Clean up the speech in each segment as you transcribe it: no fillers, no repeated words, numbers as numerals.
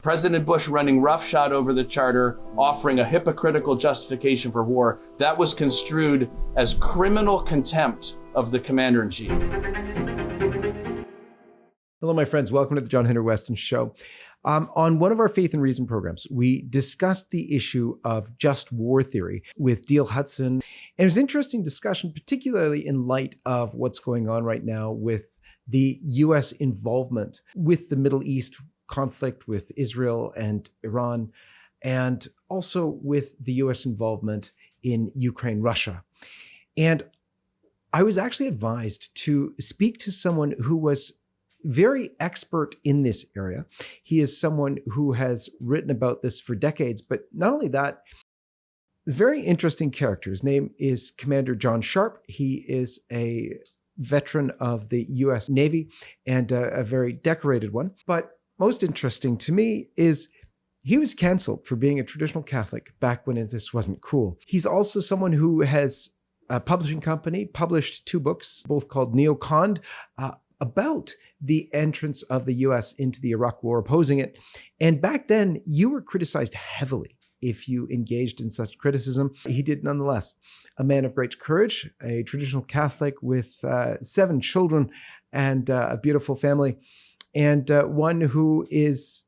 President Bush running roughshod over the charter, offering a hypocritical justification for war, that was construed as criminal contempt of the commander-in-chief. Hello, my friends. Welcome to the John-Henry Westen Show. On one of our Faith and Reason programs, we discussed the issue of just war theory with Dale Hudson. And it was an interesting discussion, particularly in light of what's going on right now with the U.S. involvement with the Middle East conflict with Israel and Iran, and also with the U.S. involvement in Ukraine, Russia. And I was actually advised to speak to someone who was very expert in this area. He is someone who has written about this for decades, but not only that, he's a very interesting character. His name is Commander John Sharpe. He is a veteran of the U.S. Navy and a very decorated one. But most interesting to me is he was canceled for being a traditional Catholic back when this wasn't cool. He's also someone who has a publishing company, published 2 books, both called Neocon, about the entrance of the U.S. into the Iraq War, opposing it. And back then, you were criticized heavily if you engaged in such criticism. He did nonetheless. A man of great courage, a traditional Catholic with 7 children and a beautiful family, and one who is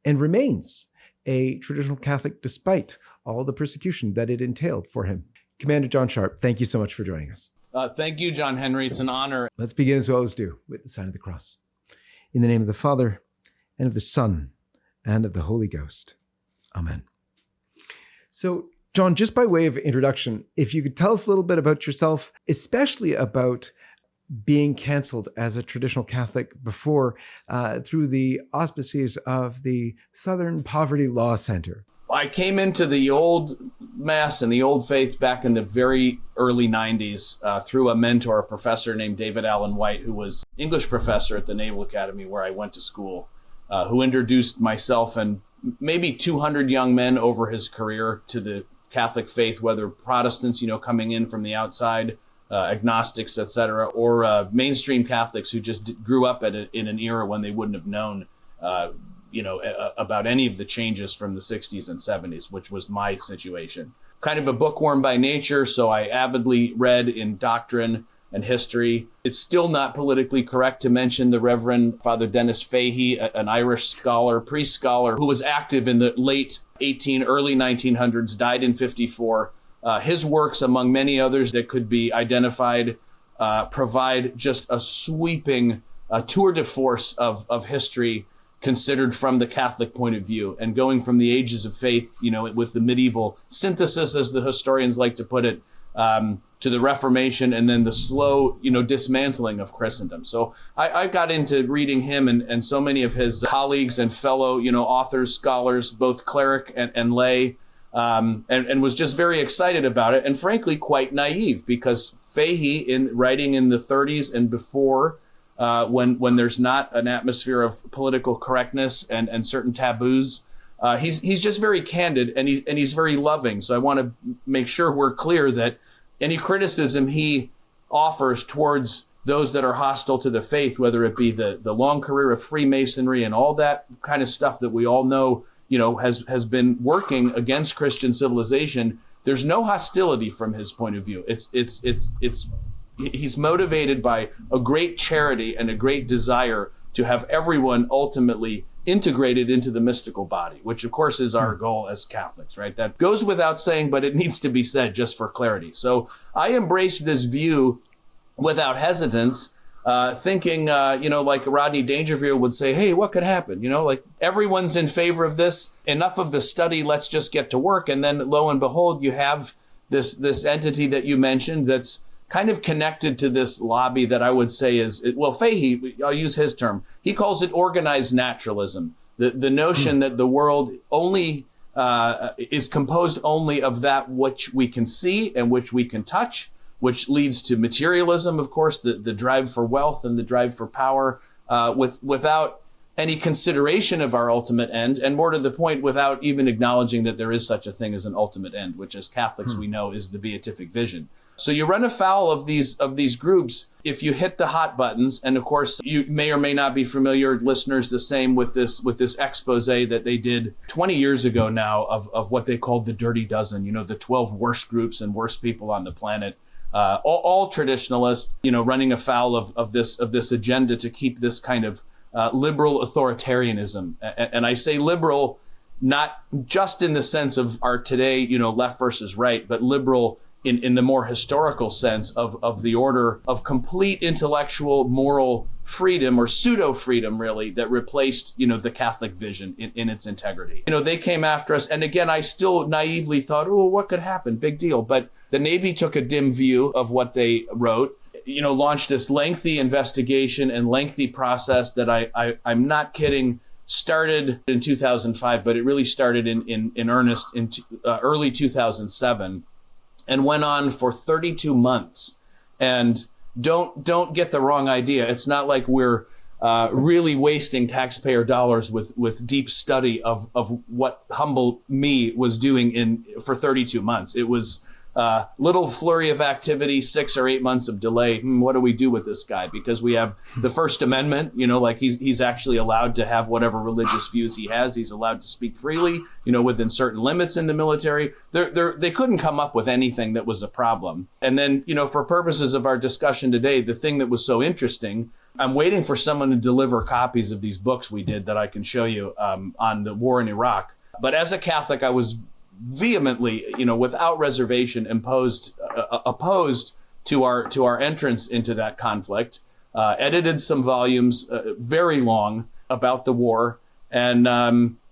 and remains a traditional Catholic despite all the persecution that it entailed for him. Commander John Sharpe, thank you so much for joining us. Thank you, John-Henry. It's an honor. Let's begin as we always do with the sign of the cross. In the name of the Father, and of the Son, and of the Holy Ghost. Amen. So, John, just by way of introduction, if you could tell us a little bit about yourself, especially about being canceled as a traditional Catholic before through the auspices of the Southern Poverty Law Center. I came into the old Mass and the old faith back in the very early 90s through a mentor, a professor named David Allen White, who was English professor at the Naval Academy where I went to school, who introduced myself and maybe 200 young men over his career to the Catholic faith, whether Protestants, coming in from the outside, agnostics, etc., or mainstream Catholics who just grew up in an era when they wouldn't have known about any of the changes from the 60s and 70s, which was my situation. Kind of a bookworm by nature, so I avidly read in doctrine and history. It's still not politically correct to mention the Reverend Father Dennis Fahey, an Irish scholar, priest scholar, who was active in the late early 1900s, died in 54. His works, among many others that could be identified, provide just a sweeping tour de force of history considered from the Catholic point of view, and going from the ages of faith, with the medieval synthesis, as the historians like to put it, to the Reformation, and then the slow, dismantling of Christendom. So I got into reading him and so many of his colleagues and fellow, authors, scholars, both cleric and lay, and was just very excited about it, and frankly quite naive, because Fahey, in writing in the 30s and before, when there's not an atmosphere of political correctness and certain taboos, he's just very candid, and he's very loving. So I want to make sure we're clear that any criticism he offers towards those that are hostile to the faith, whether it be the long career of Freemasonry and all that kind of stuff that we all know, has been working against Christian civilization, there's no hostility from his point of view. He's motivated by a great charity and a great desire to have everyone ultimately integrated into the mystical body, which of course is our goal as Catholics, right? That goes without saying, but it needs to be said just for clarity. So I embraced this view without hesitance, thinking, like Rodney Dangerfield would say, hey, what could happen? Like everyone's in favor of this, enough of the study, let's just get to work. And then lo and behold, you have this entity that you mentioned that's kind of connected to this lobby that I would say is, Fahey, I'll use his term, he calls it organized naturalism. The notion that the world only is composed only of that which we can see and which we can touch, which leads to materialism, of course, the drive for wealth and the drive for power, without any consideration of our ultimate end, and more to the point, without even acknowledging that there is such a thing as an ultimate end, which as Catholics we know is the beatific vision. So you run afoul of these groups if you hit the hot buttons. And of course, you may or may not be familiar, listeners, the same with this expose that they did 20 years ago now of what they called the Dirty Dozen, the 12 worst groups and worst people on the planet. All traditionalists, running afoul of this agenda to keep this kind of liberal authoritarianism. And I say liberal not just in the sense of our today, left versus right, but liberal in the more historical sense of the order of complete intellectual, moral freedom, or pseudo freedom, really, that replaced, the Catholic vision in its integrity. They came after us. And again, I still naively thought, oh, what could happen? Big deal. But the Navy took a dim view of what they wrote, launched this lengthy investigation and lengthy process that I'm not kidding, started in 2005, but it really started in earnest in early 2007. And went on for 32 months. And don't get the wrong idea. It's not like we're really wasting taxpayer dollars with deep study of what humble me was doing for 32 months. It was little flurry of activity, 6 or 8 months of delay. What do we do with this guy? Because we have the First Amendment, like he's actually allowed to have whatever religious views he has. He's allowed to speak freely, within certain limits in the military. They couldn't come up with anything that was a problem. And then, for purposes of our discussion today, the thing that was so interesting, I'm waiting for someone to deliver copies of these books we did that I can show you on the war in Iraq. But as a Catholic, I was vehemently, without reservation, opposed to our entrance into that conflict. Edited some volumes, very long, about the war, and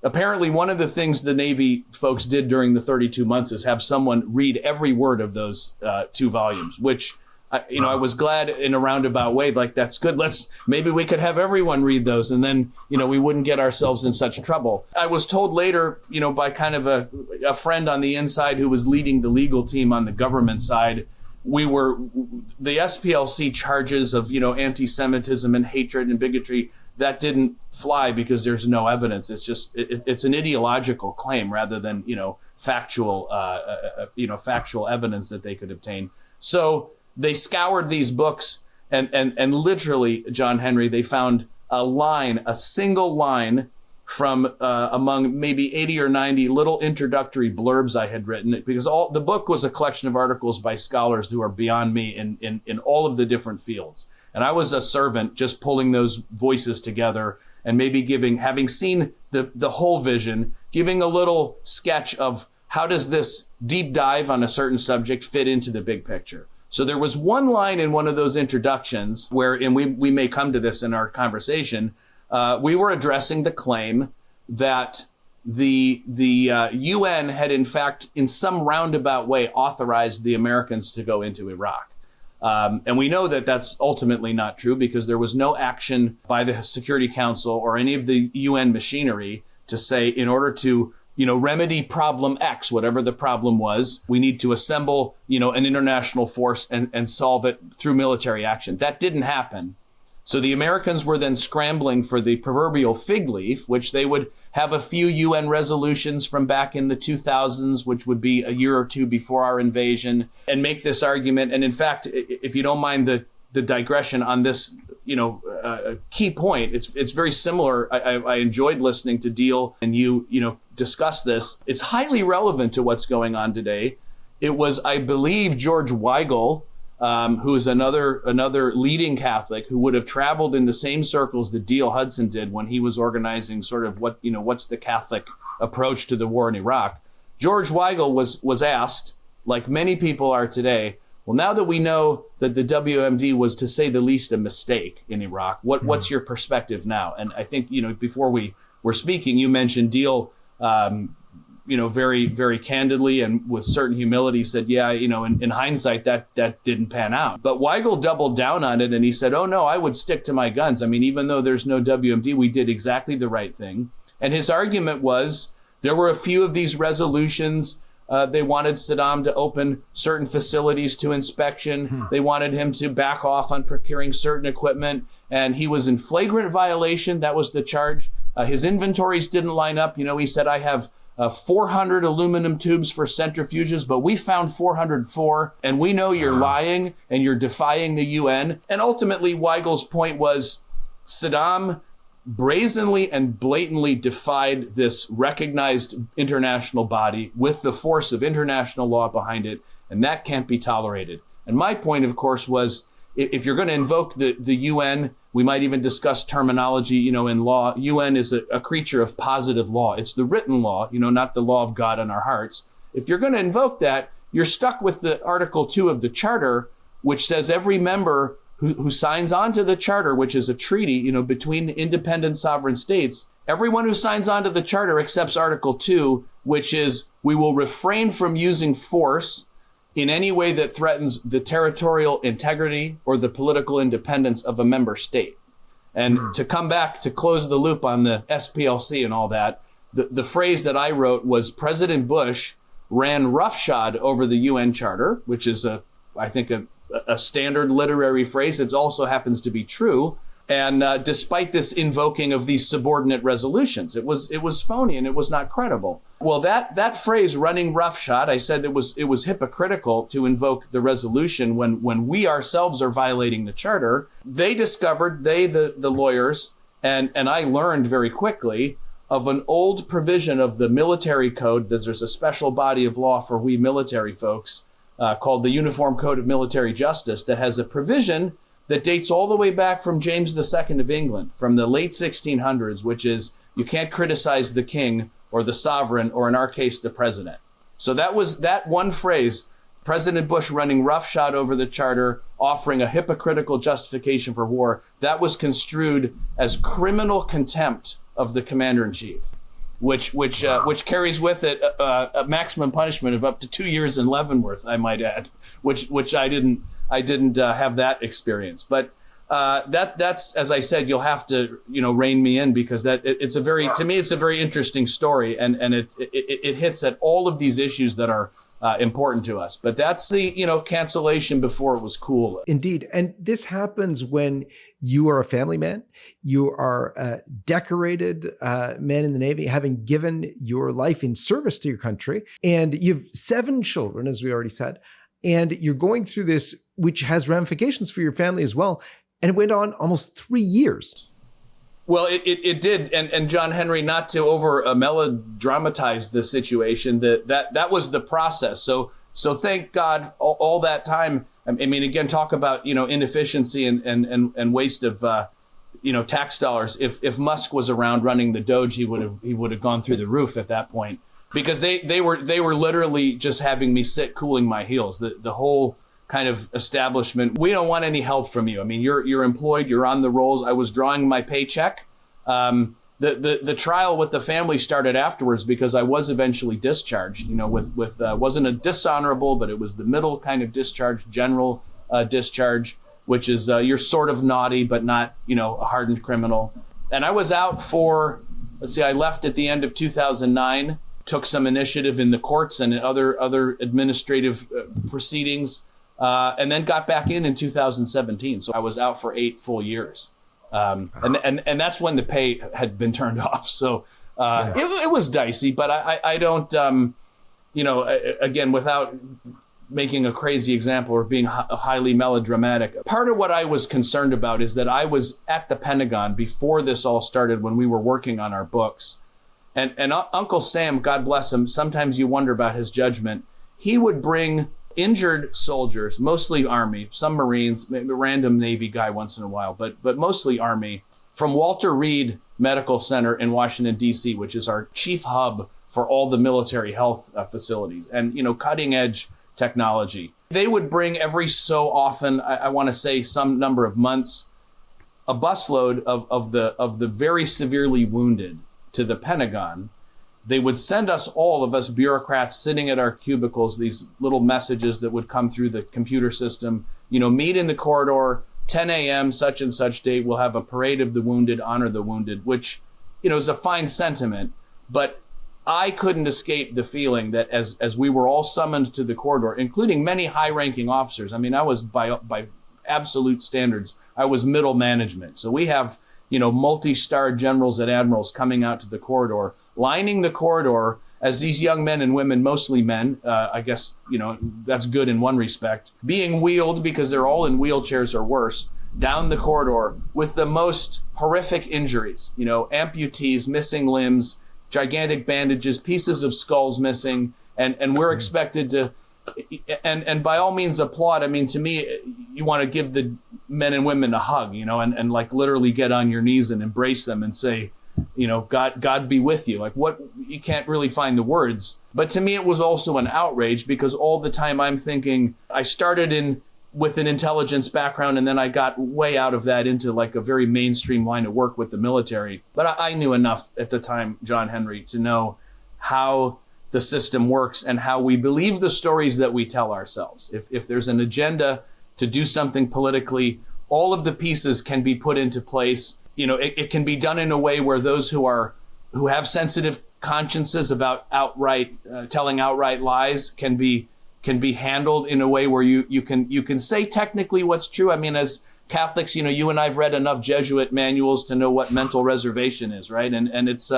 apparently one of the things the Navy folks did during the 32 months is have someone read every word of those 2 volumes, which I was glad in a roundabout way, like, that's good. Maybe we could have everyone read those, and then, we wouldn't get ourselves in such trouble. I was told later, by kind of a friend on the inside who was leading the legal team on the government side, the SPLC charges of, anti-Semitism and hatred and bigotry, that didn't fly because there's no evidence. It's just, it's an ideological claim rather than, factual evidence that they could obtain. So they scoured these books and literally, John-Henry, they found a single line from among maybe 80 or 90 little introductory blurbs I had written, because the book was a collection of articles by scholars who are beyond me in all of the different fields. And I was a servant just pulling those voices together and maybe having seen the whole vision, giving a little sketch of how does this deep dive on a certain subject fit into the big picture. So there was one line in one of those introductions where, and we may come to this in our conversation, we were addressing the claim that the UN had, in fact, in some roundabout way, authorized the Americans to go into Iraq. And we know that that's ultimately not true, because there was no action by the Security Council or any of the UN machinery to say, in order to remedy problem X, whatever the problem was, we need to assemble, an international force and solve it through military action. That didn't happen. So the Americans were then scrambling for the proverbial fig leaf, which they would have a few UN resolutions from back in the 2000s, which would be a year or two before our invasion, and make this argument. And in fact, if you don't mind the digression on this, key point, it's very similar. I enjoyed listening to Deal and you discuss this. It's highly relevant to what's going on today. It was, I believe, George Weigel, who is another leading Catholic who would have traveled in the same circles that D.L. Hudson did when he was organizing sort of what's the Catholic approach to the war in Iraq. George Weigel was asked, like many people are today, well, now that we know that the WMD was, to say the least, a mistake in Iraq, what's your perspective now? And I think, before we were speaking, you mentioned Deal, very, very candidly and with certain humility said, yeah, in hindsight, that didn't pan out. But Weigel doubled down on it and he said, oh, no, I would stick to my guns. I mean, even though there's no WMD, we did exactly the right thing. And his argument was there were a few of these resolutions. They wanted Saddam to open certain facilities to inspection. They wanted him to back off on procuring certain equipment. And he was in flagrant violation. That was the charge. His inventories didn't line up. He said, I have 400 aluminum tubes for centrifuges, but we found 404, and we know you're lying and you're defying the UN. And ultimately, Weigel's point was Saddam brazenly and blatantly defied this recognized international body with the force of international law behind it, and that can't be tolerated. And my point, of course, was if you're going to invoke the UN, we might even discuss terminology, in law. UN is a creature of positive law. It's the written law, not the law of God in our hearts. If you're going to invoke that, you're stuck with the Article 2 of the Charter, which says every member who signs on to the Charter, which is a treaty, between independent sovereign states, everyone who signs on to the Charter accepts Article 2, which is we will refrain from using force in any way that threatens the territorial integrity or the political independence of a member state. And to come back to close the loop on the SPLC and all that, the phrase that I wrote was President Bush ran roughshod over the UN Charter, which is I think a standard literary phrase. It also happens to be true. And despite this invoking of these subordinate resolutions, it was phony and it was not credible. Well, that phrase, running roughshod, I said it was hypocritical to invoke the resolution when we ourselves are violating the Charter. They discovered, the lawyers, and I learned very quickly of an old provision of the military code, that there's a special body of law for we military folks called the Uniform Code of Military Justice that has a provision that dates all the way back from James II of England, from the late 1600s, which is you can't criticize the king or the sovereign, or in our case, the president. So that was that one phrase, President Bush running roughshod over the Charter, offering a hypocritical justification for war, that was construed as criminal contempt of the commander-in-chief, which carries with it a maximum punishment of up to 2 years in Leavenworth, I might add, which I didn't have that experience. But that's, as I said, you'll have to, rein me in, because to me, it's a very interesting story, and it hits at all of these issues that are important to us. But that's the, cancellation before it was cool. Indeed. And this happens when you are a family man, you are a decorated man in the Navy, having given your life in service to your country, and you have 7 children, as we already said, and you're going through this, which has ramifications for your family as well. And it went on almost 3 years. Well, it did. And John Henry, not to over melodramatize the situation, that was the process. So thank God all that time. I mean, again, talk about, inefficiency and waste of, tax dollars. If Musk was around running the Doge, he would have gone through the roof at that point, because they were literally just having me sit cooling my heels. The whole kind of establishment. We don't want any help from you. I mean, you're employed, you're on the rolls. I was drawing my paycheck. The trial with the family started afterwards, because I was eventually discharged, with wasn't a dishonorable, but it was the middle kind of discharge, general discharge, which is you're sort of naughty, but not, a hardened criminal. And I was out for, I left at the end of 2009, took some initiative in the courts and other administrative proceedings, and then got back in 2017. So I was out for 8 full years. And that's when the pay had been turned off. So it was dicey, but I don't, again, without making a crazy example or being highly melodramatic, part of what I was concerned about is that I was at the Pentagon before this all started, when we were working on our books. And Uncle Sam, God bless him, sometimes you wonder about his judgment. He would bring injured soldiers, mostly Army, some Marines, maybe a random Navy guy once in a while, but mostly Army, from Walter Reed Medical Center in Washington, D.C., which is our chief hub for all the military health facilities and, cutting edge technology. They would bring every so often, I want to say some number of months, a busload of the very severely wounded to the Pentagon. They would send all of us bureaucrats sitting at our cubicles, these little messages that would come through the computer system, meet in the corridor, 10 a.m., such and such date, we'll have a parade of the wounded, honor the wounded, which, is a fine sentiment. But I couldn't escape the feeling that as we were all summoned to the corridor, including many high-ranking officers, I mean, I was by absolute standards, I was middle management. So we have, multi-star generals and admirals coming out to the corridor, lining the corridor, as these young men and women, mostly men, I guess, that's good in one respect, being wheeled, because they're all in wheelchairs or worse, down the corridor with the most horrific injuries, amputees, missing limbs, gigantic bandages, pieces of skulls missing, and we're expected to, and by all means applaud. I mean, to me, you want to give the men and women a hug, and like literally get on your knees and embrace them and say, God be with you. Like, what, you can't really find the words. But to me, it was also an outrage, because all the time I'm thinking, I started with an intelligence background, and then I got way out of that into like a very mainstream line of work with the military. But I knew enough at the time, John-Henry, to know how the system works and how we believe the stories that we tell ourselves. If there's an agenda to do something politically, all of the pieces can be put into place. It can be done in a way where those who have sensitive consciences about telling outright lies can be handled in a way where you can say technically what's true. I mean, as Catholics, you and I've read enough Jesuit manuals to know what mental reservation is, right? And it's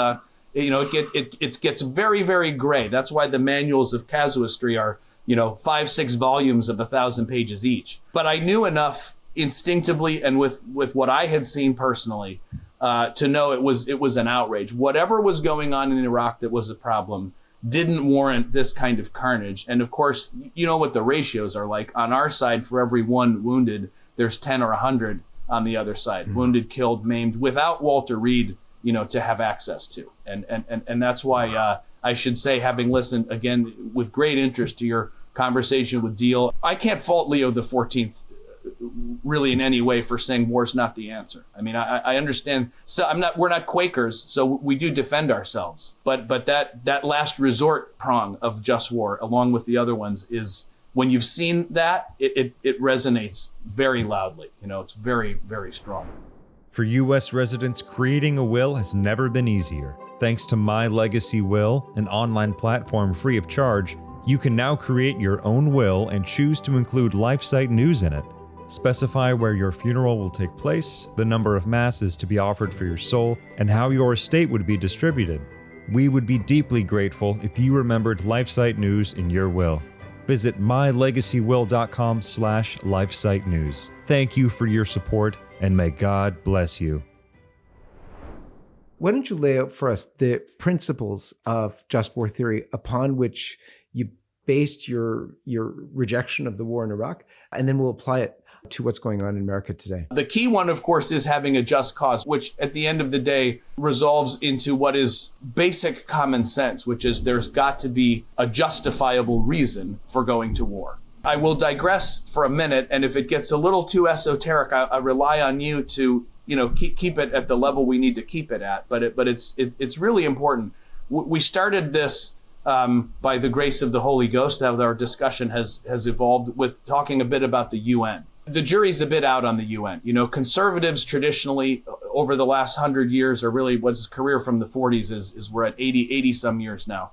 it gets very, very gray. That's why the manuals of casuistry are 5-6 volumes of 1,000 pages each. But I knew enough instinctively and with what I had seen personally to know it was an outrage. Whatever was going on in Iraq that was a problem didn't warrant this kind of carnage. And of course, you know what the ratios are like. On our side, for every one wounded, there's 10 or 100 on the other side. Mm-hmm. Wounded, killed, maimed, without Walter Reed, to have access to. And that's why I should say, having listened again with great interest to your conversation with Deal, I can't fault Leo XIV really in any way for saying war's not the answer. I mean, I understand. So we're not Quakers, so we do defend ourselves. But that last resort prong of just war, along with the other ones, is when you've seen that, it resonates very loudly. It's very, very strong. For U.S. residents, creating a will has never been easier. Thanks to My Legacy Will, an online platform free of charge, you can now create your own will and choose to include LifeSite news in it. Specify where your funeral will take place, the number of masses to be offered for your soul, and how your estate would be distributed. We would be deeply grateful if you remembered LifeSite news in your will. Visit mylegacywill.com/LifeSite news. Thank you for your support, and may God bless you. Why don't you lay out for us the principles of just war theory upon which you based your rejection of the war in Iraq, and then we'll apply it to what's going on in America today. The key one, of course, is having a just cause, which at the end of the day resolves into what is basic common sense, which is there's got to be a justifiable reason for going to war. I will digress for a minute, and if it gets a little too esoteric, I rely on you to keep it at the level we need to keep it at. But it's really important. We started this by the grace of the Holy Ghost. That our discussion has evolved with talking a bit about the UN. The jury's a bit out on the UN. Conservatives traditionally over the last 100 years, or really what's his career from the 40s is we're at 80 some years now.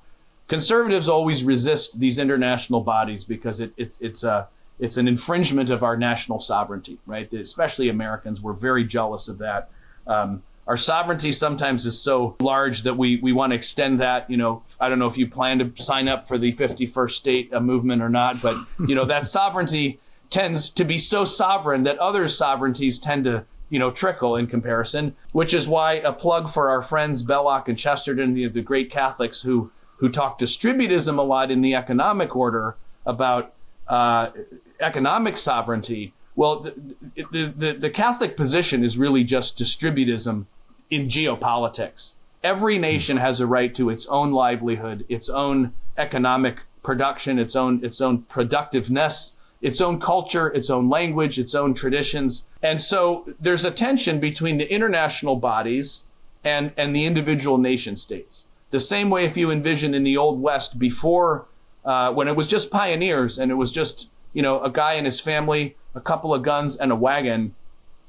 Conservatives always resist these international bodies because it's an infringement of our national sovereignty, right? Especially Americans, we're very jealous of that. Our sovereignty sometimes is so large that we want to extend that. I don't know if you plan to sign up for the 51st state movement or not, but that sovereignty tends to be so sovereign that other sovereignties tend to trickle in comparison, which is why a plug for our friends Belloc and Chesterton, the great Catholics who talk distributism a lot in the economic order about economic sovereignty. Well, the Catholic position is really just distributism in geopolitics. Every nation has a right to its own livelihood, its own economic production, its own productiveness, its own culture, its own language, its own traditions. And so there's a tension between the international bodies and the individual nation states. The same way if you envision in the Old West before, when it was just pioneers and it was just, a guy and his family, a couple of guns and a wagon,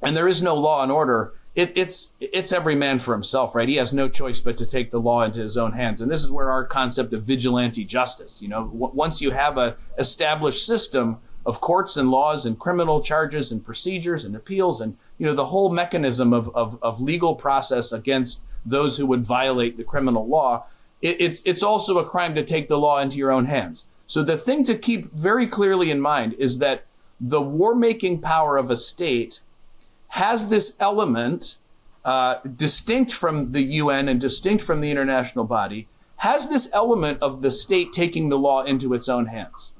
and there is no law and order, it's every man for himself, right? He has no choice but to take the law into his own hands. And this is where our concept of vigilante justice, once you have a established system of courts and laws and criminal charges and procedures and appeals and, the whole mechanism of legal process against those who would violate the criminal law, it's also a crime to take the law into your own hands. So the thing to keep very clearly in mind is that the war-making power of a state has this element, distinct from the UN and distinct from the international body, has this element of the state taking the law into its own hands.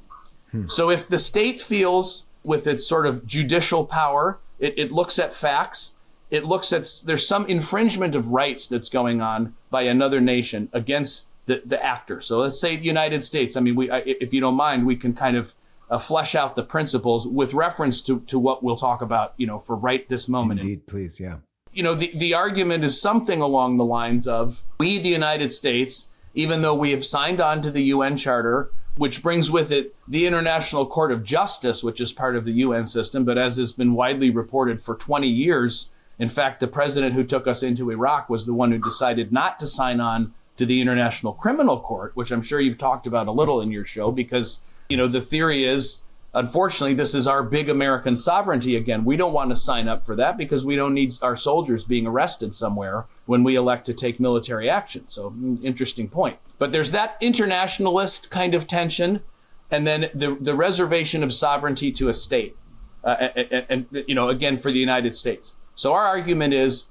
So if the state feels with its sort of judicial power, it looks at facts, it looks at, there's some infringement of rights that's going on by another nation against the actor. So let's say the United States. I mean, if you don't mind, we can kind of flesh out the principles with reference to what we'll talk about, for right this moment. Indeed, please, yeah. The argument is something along the lines of, we, the United States, even though we have signed on to the UN Charter, which brings with it the International Court of Justice, which is part of the UN system, but as has been widely reported for 20 years, in fact, the president who took us into Iraq was the one who decided not to sign on to the International Criminal Court, which I'm sure you've talked about a little in your show, because, the theory is, unfortunately, this is our big American sovereignty again. We don't want to sign up for that because we don't need our soldiers being arrested somewhere when we elect to take military action. So, interesting point. But there's that internationalist kind of tension, and then the reservation of sovereignty to a state, and again, for the United States. So our argument is,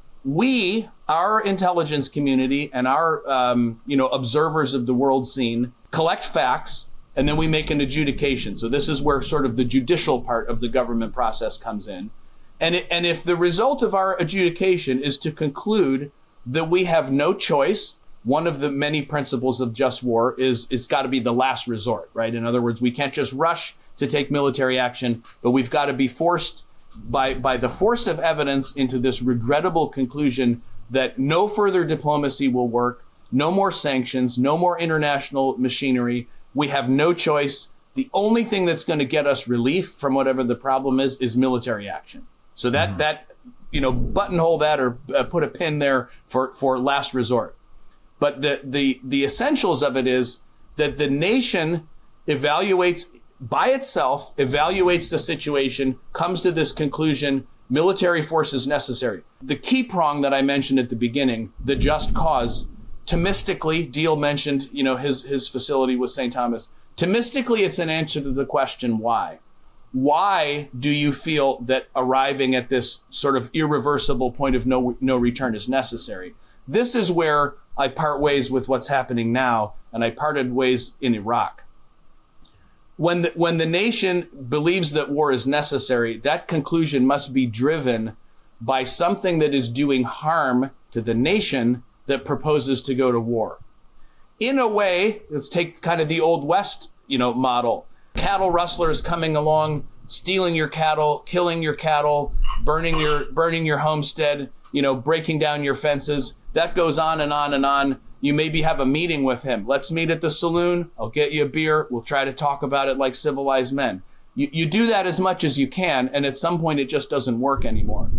our intelligence community and our, observers of the world scene collect facts, and then we make an adjudication. So this is where sort of the judicial part of the government process comes in. And if the result of our adjudication is to conclude that we have no choice, one of the many principles of just war is it's got to be the last resort, right? In other words, we can't just rush to take military action, but we've got to be forced by the force of evidence into this regrettable conclusion that no further diplomacy will work, no more sanctions, no more international machinery. We have no choice. The only thing that's going to get us relief from whatever the problem is military action. So that buttonhole that or put a pin there for last resort. But the essentials of it is that the nation evaluates the situation, comes to this conclusion, military force is necessary. The key prong that I mentioned at the beginning, the just cause, Thomistically, Deal mentioned, his facility with St. Thomas. Thomistically, it's an answer to the question, why? Why do you feel that arriving at this sort of irreversible point of no return is necessary? This is where I part ways with what's happening now, and I parted ways in Iraq. When the nation believes that war is necessary, that conclusion must be driven by something that is doing harm to the nation that proposes to go to war. In a way, let's take kind of the Old West, model. Cattle rustlers coming along, stealing your cattle, killing your cattle, burning your homestead, breaking down your fences. That goes on and on and on. You maybe have a meeting with him. Let's meet at the saloon. I'll get you a beer. We'll try to talk about it like civilized men. You do that as much as you can, and at some point it just doesn't work anymore.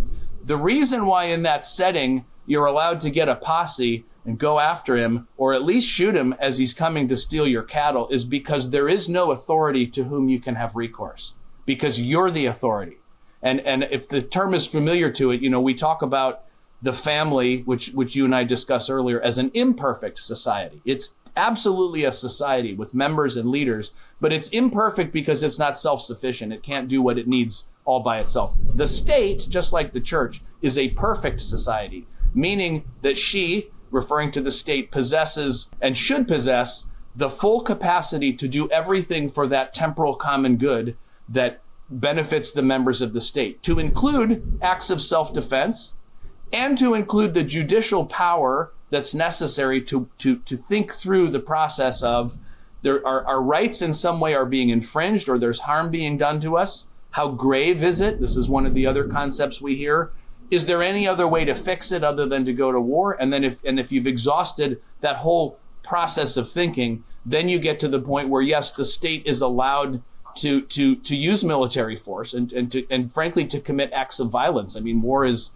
The reason why in that setting you're allowed to get a posse and go after him, or at least shoot him as he's coming to steal your cattle, is because there is no authority to whom you can have recourse, because you're the authority. And if the term is familiar to it, we talk about the family, which you and I discussed earlier, as an imperfect society. It's absolutely a society with members and leaders, but it's imperfect because it's not self-sufficient. It can't do what it needs all by itself. The state, just like the church, is a perfect society, meaning that she, referring to the state, possesses and should possess the full capacity to do everything for that temporal common good that benefits the members of the state, to include acts of self-defense, and to include the judicial power that's necessary to think through the process of our rights in some way are being infringed or there's harm being done to us. How grave is it? This is one of the other concepts we hear. Is there any other way to fix it other than to go to war? And then if you've exhausted that whole process of thinking, then you get to the point where, yes, the state is allowed to use military force and frankly to commit acts of violence. I mean, war is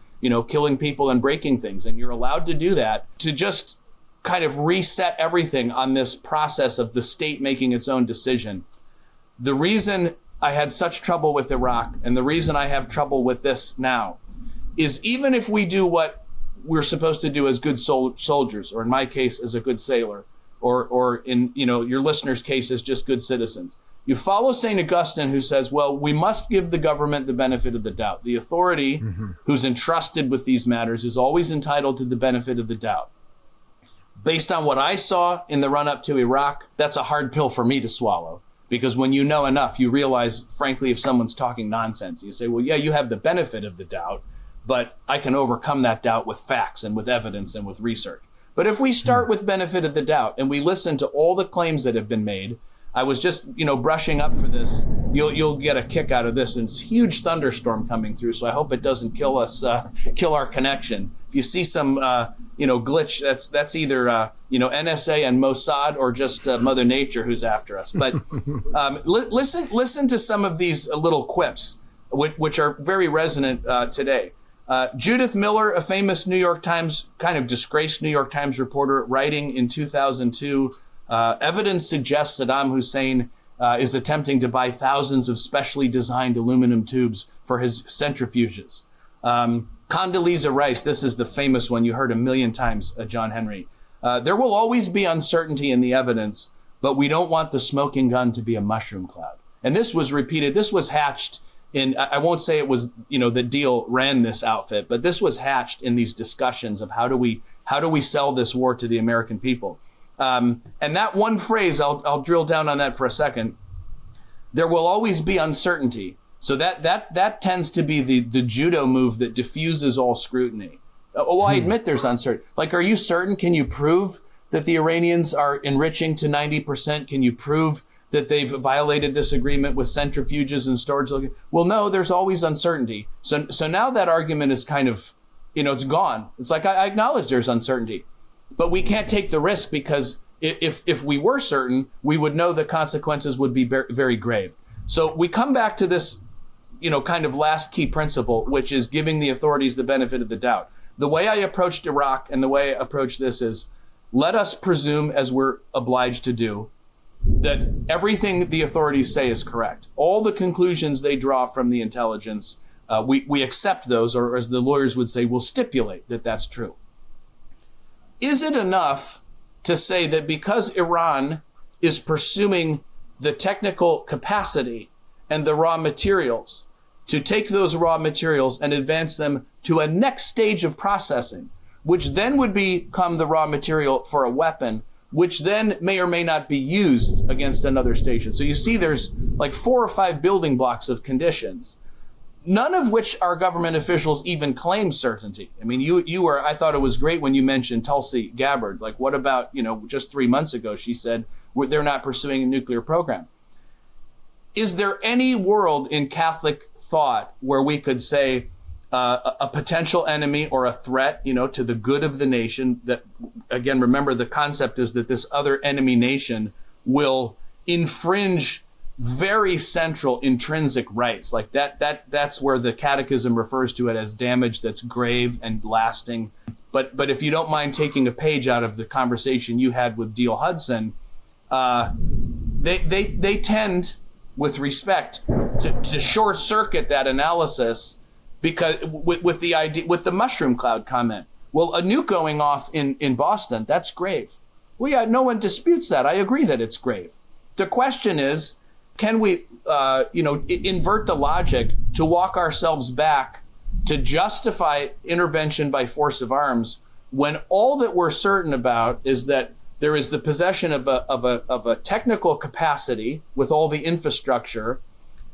killing people and breaking things, and you're allowed to do that to just kind of reset everything on this process of the state making its own decision. The reason I had such trouble with Iraq, and the reason I have trouble with this now, is even if we do what we're supposed to do as good soldiers, or in my case, as a good sailor, or in your listener's case, as just good citizens. You follow St. Augustine, who says, well, we must give the government the benefit of the doubt. The authority who's entrusted with these matters is always entitled to the benefit of the doubt. Based on what I saw in the run-up to Iraq, that's a hard pill for me to swallow. Because when you know enough, you realize, frankly, if someone's talking nonsense, you say, well, yeah, you have the benefit of the doubt, but I can overcome that doubt with facts and with evidence and with research. But if we start with benefit of the doubt and we listen to all the claims that have been made, I was just, brushing up for this. You'll get a kick out of this. And it's a huge thunderstorm coming through, so I hope it doesn't kill us, kill our connection. If you see some, glitch, that's either, NSA and Mossad or just Mother Nature who's after us. But listen to some of these little quips, which are very resonant today. Judith Miller, a famous New York Times, kind of disgraced New York Times reporter, writing in 2002, evidence suggests Saddam Hussein is attempting to buy thousands of specially designed aluminum tubes for his centrifuges. Condoleezza Rice, this is the famous one you heard a million times, John Henry. There will always be uncertainty in the evidence, but we don't want the smoking gun to be a mushroom cloud. And this was repeated. This was hatched in, I won't say it was, the deal ran this outfit, but this was hatched in these discussions of how do we sell this war to the American people. And that one phrase, I'll drill down on that for a second. There will always be uncertainty. So that tends to be the judo move that diffuses all scrutiny. I admit there's uncertainty. Like, are you certain? Can you prove that the Iranians are enriching to 90%? Can you prove that they've violated this agreement with centrifuges and storage? Well, no, there's always uncertainty. So now that argument is kind of, it's gone. It's like, I acknowledge there's uncertainty, but we can't take the risk, because if we were certain, we would know the consequences would be very grave. So we come back to this, kind of last key principle, which is giving the authorities the benefit of the doubt. The way I approached Iraq and the way I approach this is, let us presume, as we're obliged to do, that everything the authorities say is correct. All the conclusions they draw from the intelligence, we accept those, or as the lawyers would say, we'll stipulate that that's true. Is it enough to say that because Iran is pursuing the technical capacity and the raw materials, to take those raw materials and advance them to a next stage of processing, which then would become the raw material for a weapon, which then may or may not be used against another station? So you see there's like 4 or 5 building blocks of conditions, none of which our government officials even claim certainty. I mean, I thought it was great when you mentioned Tulsi Gabbard. Like, what about, just 3 months ago, she said they're not pursuing a nuclear program. Is there any world in Catholic thought where we could say a potential enemy or a threat, to the good of the nation, that, again, remember, the concept is that this other enemy nation will infringe very central intrinsic rights, like that's where the Catechism refers to it as damage that's grave and lasting. But if you don't mind taking a page out of the conversation you had with Deal Hudson, they tend, with respect, to short circuit that analysis, because with the idea, with the mushroom cloud comment. Well, a nuke going off in Boston, that's grave. Well, yeah, no one disputes that. I agree that it's grave. The question is, can we, invert the logic to walk ourselves back to justify intervention by force of arms, when all that we're certain about is that there is the possession of a technical capacity with all the infrastructure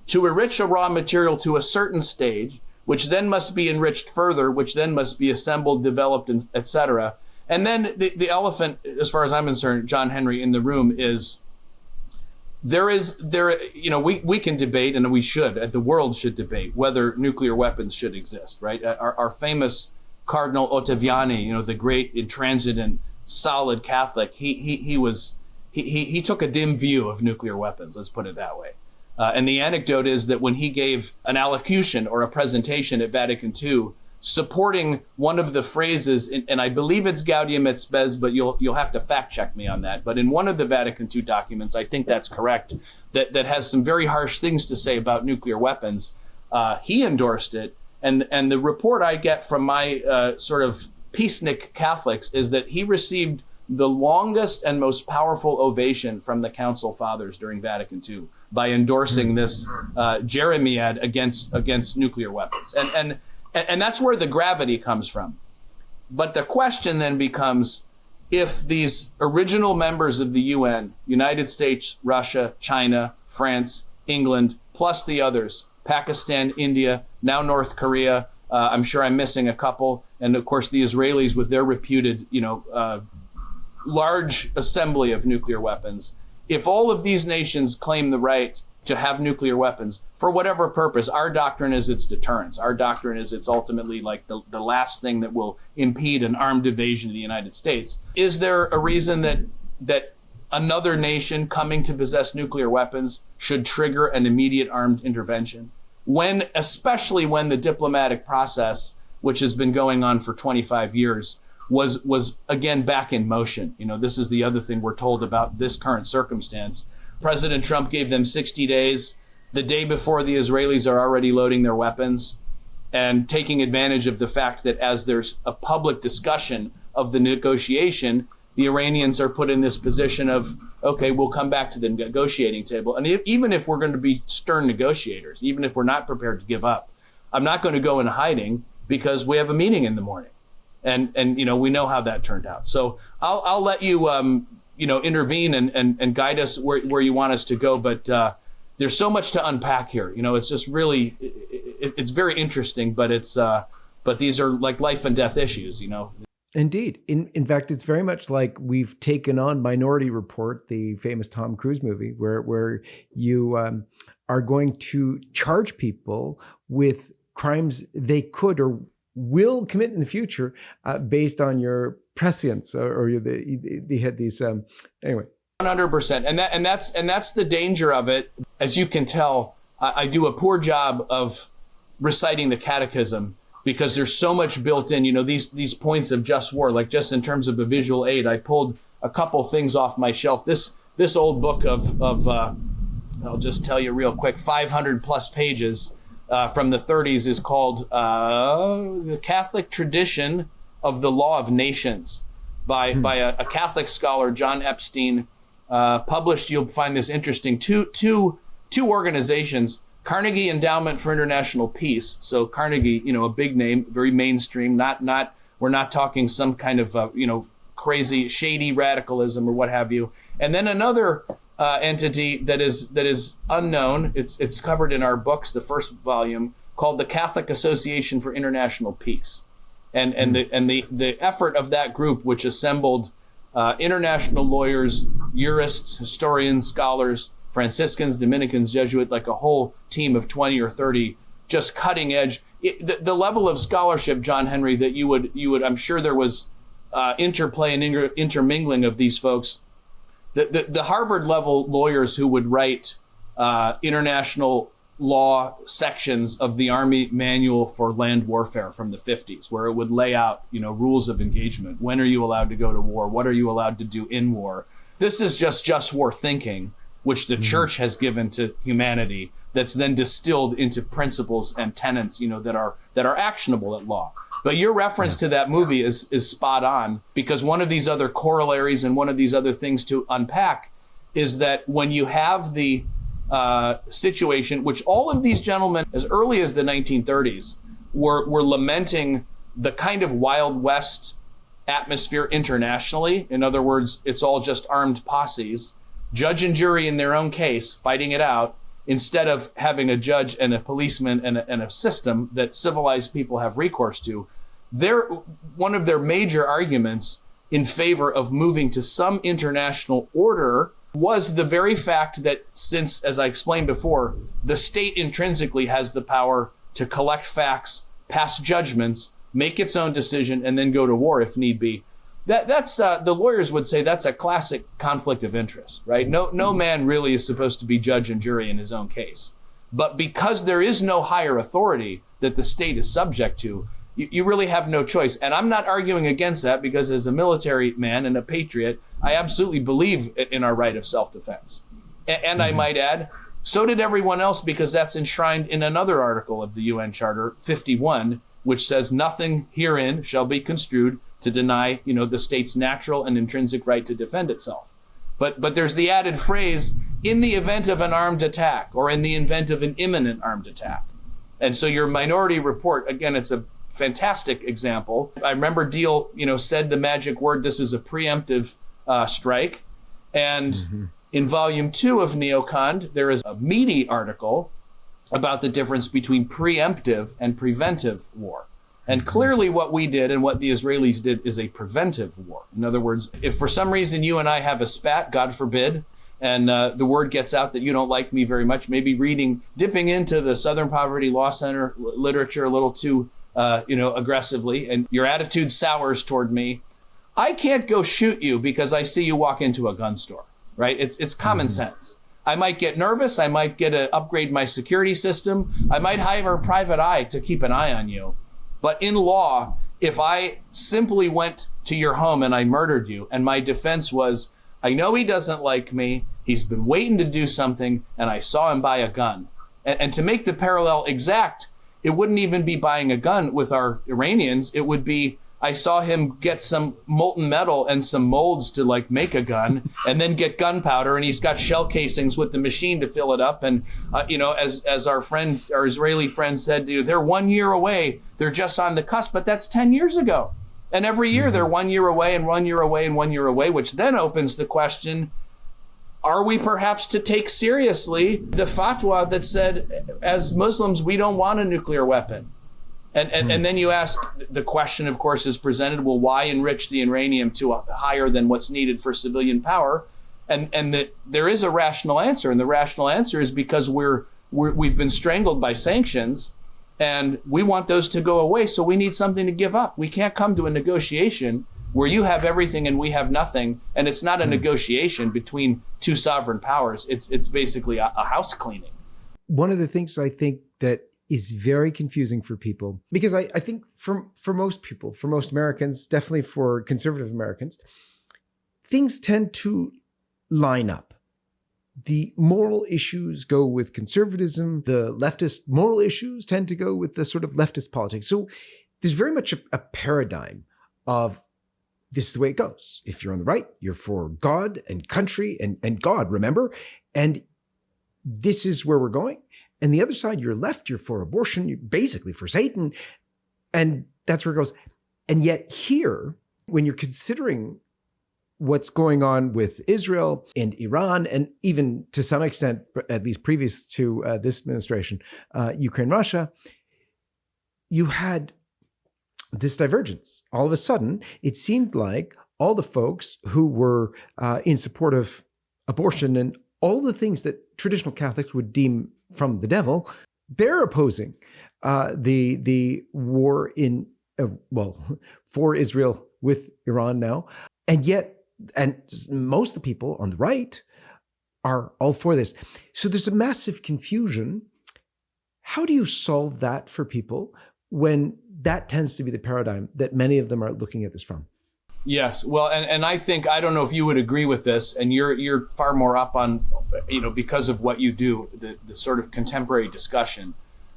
to enrich a raw material to a certain stage, which then must be enriched further, which then must be assembled, developed, etc. And then the elephant, as far as I'm concerned, John Henry, in the room is, we can debate, and we should, the world should debate whether nuclear weapons should exist, right? Our famous Cardinal Ottaviani, the great, intransigent, solid Catholic, he took a dim view of nuclear weapons, let's put it that way. And the anecdote is that when he gave an allocution or a presentation at Vatican II, supporting one of the phrases, and I believe it's Gaudium et Spes, but you'll have to fact check me on that. But in one of the Vatican II documents, I think that's correct, that has some very harsh things to say about nuclear weapons. He endorsed it, and the report I get from my sort of peacenik Catholics is that he received the longest and most powerful ovation from the Council Fathers during Vatican II by endorsing this Jeremiad against nuclear weapons. And that's where the gravity comes from. But the question then becomes, if these original members of the UN, United States, Russia, China, France, England, plus the others, Pakistan, India, now North Korea, I'm sure I'm missing a couple, and of course the Israelis with their reputed, large assembly of nuclear weapons. If all of these nations claim the right to have nuclear weapons for whatever purpose, our doctrine is its deterrence. Our doctrine is it's ultimately like the last thing that will impede an armed invasion of the United States. Is there a reason that another nation coming to possess nuclear weapons should trigger an immediate armed intervention? Especially when the diplomatic process, which has been going on for 25 years, was again back in motion. This is the other thing we're told about this current circumstance. President Trump gave them 60 days. The day before, the Israelis are already loading their weapons and taking advantage of the fact that as there's a public discussion of the negotiation, the Iranians are put in this position of, okay, we'll come back to the negotiating table. And even if we're going to be stern negotiators, even if we're not prepared to give up, I'm not going to go into hiding because we have a meeting in the morning. And we know how that turned out. So I'll let you, intervene and guide us where you want us to go. But there's so much to unpack here. It's just really, it's very interesting, but but these are like life and death issues, Indeed. In fact, it's very much like we've taken on Minority Report, the famous Tom Cruise movie, where you are going to charge people with crimes they could or will commit in the future based on your prescience or they had these anyway. 100%, and that's the danger of it. As you can tell, I do a poor job of reciting the catechism because there's so much built in. These points of just war, like just in terms of a visual aid. I pulled a couple things off my shelf. This old book of I'll just tell you real quick, 500 plus pages. From the 30s is called The Catholic Tradition of the Law of Nations by a Catholic scholar, John Epstein, published, you'll find this interesting, two organizations, Carnegie Endowment for International Peace. So Carnegie, a big name, very mainstream, we're not talking some kind of, crazy, shady radicalism or what have you. And then another entity that is unknown. It's covered in our books, the first volume, called the Catholic Association for International Peace, and the effort of that group, which assembled international lawyers, jurists, historians, scholars, Franciscans, Dominicans, Jesuit, like a whole team of 20 or 30, just cutting edge. The level of scholarship, John-Henry, that you would, I'm sure there was interplay and intermingling of these folks. The Harvard level lawyers who would write international law sections of the Army Manual for Land Warfare from the 50s, where it would lay out, rules of engagement. When are you allowed to go to war? What are you allowed to do in war? This is just war thinking, which the church has given to humanity, that's then distilled into principles and tenets, that are actionable at law. But your reference to that movie is spot on, because one of these other corollaries and one of these other things to unpack is that when you have the situation, which all of these gentlemen, as early as the 1930s, were lamenting the kind of Wild West atmosphere internationally. In other words, it's all just armed posses, judge and jury in their own case, fighting it out, instead of having a judge and a policeman and a system that civilized people have recourse to. One of their major arguments in favor of moving to some international order was the very fact that since, as I explained before, the state intrinsically has the power to collect facts, pass judgments, make its own decision, and then go to war if need be. That's the lawyers would say that's a classic conflict of interest, right? No man really is supposed to be judge and jury in his own case. But because there is no higher authority that the state is subject to, you really have no choice. And I'm not arguing against that, because as a military man and a patriot, I absolutely believe in our right of self-defense. And I might add, so did everyone else, because that's enshrined in another article of the UN Charter, 51, which says nothing herein shall be construed to deny, the state's natural and intrinsic right to defend itself. But there's the added phrase, in the event of an armed attack, or in the event of an imminent armed attack. And so your Minority Report, again, it's a fantastic example. I remember Deal, said the magic word, this is a preemptive strike. And in volume 2 of Neocon, there is a meaty article about the difference between preemptive and preventive war. And clearly what we did and what the Israelis did is a preventive war. In other words, if for some reason you and I have a spat, God forbid, and the word gets out that you don't like me very much, maybe dipping into the Southern Poverty Law Center literature a little too, aggressively, and your attitude sours toward me, I can't go shoot you because I see you walk into a gun store, right? It's common sense. I might get nervous. I might upgrade my security system. I might hire a private eye to keep an eye on you. But in law, if I simply went to your home and I murdered you, and my defense was, I know he doesn't like me, he's been waiting to do something, and I saw him buy a gun. And to make the parallel exact, it wouldn't even be buying a gun with our Iranians. It would be, I saw him get some molten metal and some molds to make a gun, and then get gunpowder, and he's got shell casings with the machine to fill it up. And as our Israeli friend said, they're 1 year away. They're just on the cusp, but that's 10 years ago. And every year they're 1 year away and 1 year away and 1 year away, which then opens the question, are we perhaps to take seriously the fatwa that said, as Muslims, we don't want a nuclear weapon? And then you ask, the question, of course, is presented, well, why enrich the uranium to higher than what's needed for civilian power? And that there is a rational answer. And the rational answer is because we've been strangled by sanctions, and we want those to go away. So we need something to give up. We can't come to a negotiation where you have everything and we have nothing. And it's not a negotiation between two sovereign powers. It's basically a house cleaning. One of the things I think that is very confusing for people, because I think for most people, for most Americans, definitely for conservative Americans, things tend to line up. The moral issues go with conservatism. The leftist moral issues tend to go with the sort of leftist politics. So there's very much a paradigm of this is the way it goes. If you're on the right, you're for God and country and God, remember? And this is where we're going. And the other side, you're left, you're for abortion, you're basically for Satan. And that's where it goes. And yet here, when you're considering what's going on with Israel and Iran, and even to some extent, at least previous to this administration, Ukraine, Russia, you had this divergence. All of a sudden, it seemed like all the folks who were in support of abortion and all the things that traditional Catholics would deem from the devil, they're opposing the war for Israel with Iran now. And yet, and most of the people on the right are all for this. So there's a massive confusion. How do you solve that for people when that tends to be the paradigm that many of them are looking at this from? Yes. Well, and I think, I don't know if you would agree with this, and you're far more up on, because of what you do, the sort of contemporary discussion.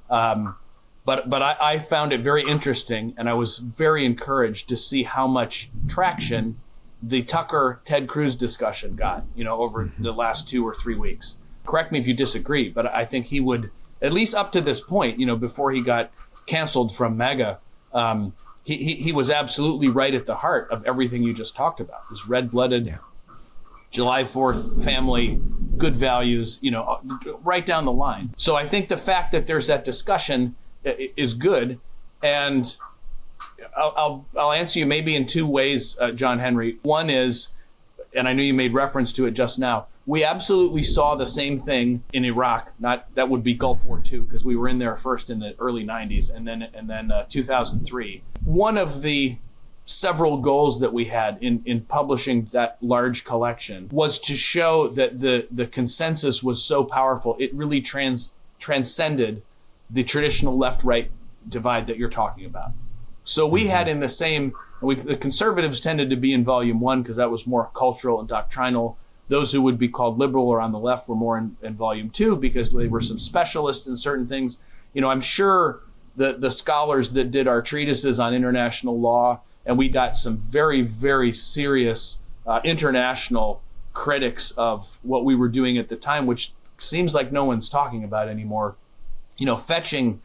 But I found it very interesting, and I was very encouraged to see how much traction the Tucker-Ted Cruz discussion got, over the last 2 or 3 weeks. Correct me if you disagree, but I think he would, at least up to this point, before he got canceled from MAGA, he was absolutely right at the heart of everything you just talked about. This red-blooded July 4th family, good values, right down the line. So I think the fact that there's that discussion is good. And I'll answer you maybe in 2 ways, John-Henry. One is, and I know you made reference to it just now, we absolutely saw the same thing in Iraq. That would be Gulf War II, because we were in there first in the early 90s, and then 2003. One of the several goals that we had in publishing that large collection was to show that the consensus was so powerful, it really transcended the traditional left-right divide that you're talking about. So we had in the same, the conservatives tended to be in volume 1 because that was more cultural and doctrinal. Those who would be called liberal or on the left were more in volume 2 because they were some specialists in certain things. I'm sure the scholars that did our treatises on international law And we got some very, very serious international critics of what we were doing at the time, which seems like no one's talking about anymore. Fetching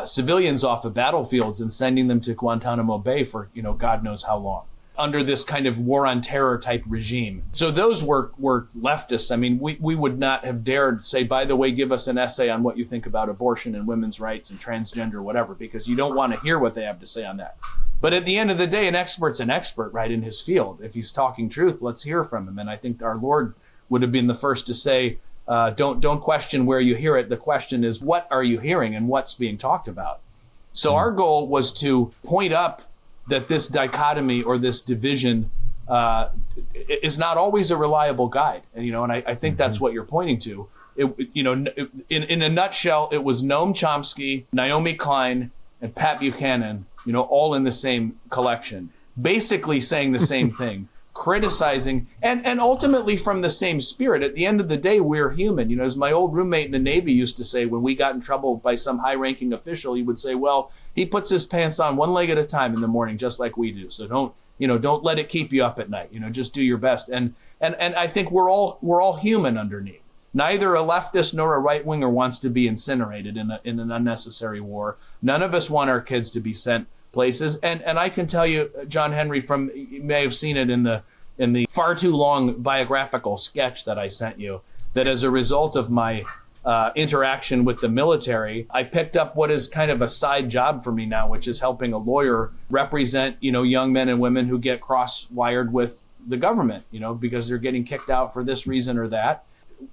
civilians off of battlefields and sending them to Guantanamo Bay for, God knows how long, under this kind of war on terror type regime. So those were leftists. I mean, we would not have dared say, by the way, give us an essay on what you think about abortion and women's rights and transgender, whatever, because you don't want to hear what they have to say on that. But at the end of the day, an expert's an expert, right, in his field. If he's talking truth, let's hear from him. And I think our Lord would have been the first to say, don't question where you hear it. The question is, what are you hearing and what's being talked about? So our goal was to point up that this dichotomy or this division is not always a reliable guide. And I think that's what you're pointing to. In a nutshell, it was Noam Chomsky, Naomi Klein, and Pat Buchanan, all in the same collection, basically saying the same thing. Criticizing and ultimately from the same spirit. At the end of the day, we're human. As my old roommate in the Navy used to say, when we got in trouble by some high-ranking official, he would say, well, he puts his pants on one leg at a time in the morning, just like we do. So don't let it keep you up at night. Just do your best. And I think we're all human underneath. Neither a leftist nor a right-winger wants to be incinerated in an unnecessary war. None of us want our kids to be sent places. And I can tell you, John-Henry, you may have seen it in the far too long biographical sketch that I sent you, that as a result of my interaction with the military, I picked up what is kind of a side job for me now, which is helping a lawyer represent, young men and women who get cross-wired with the government, because they're getting kicked out for this reason or that.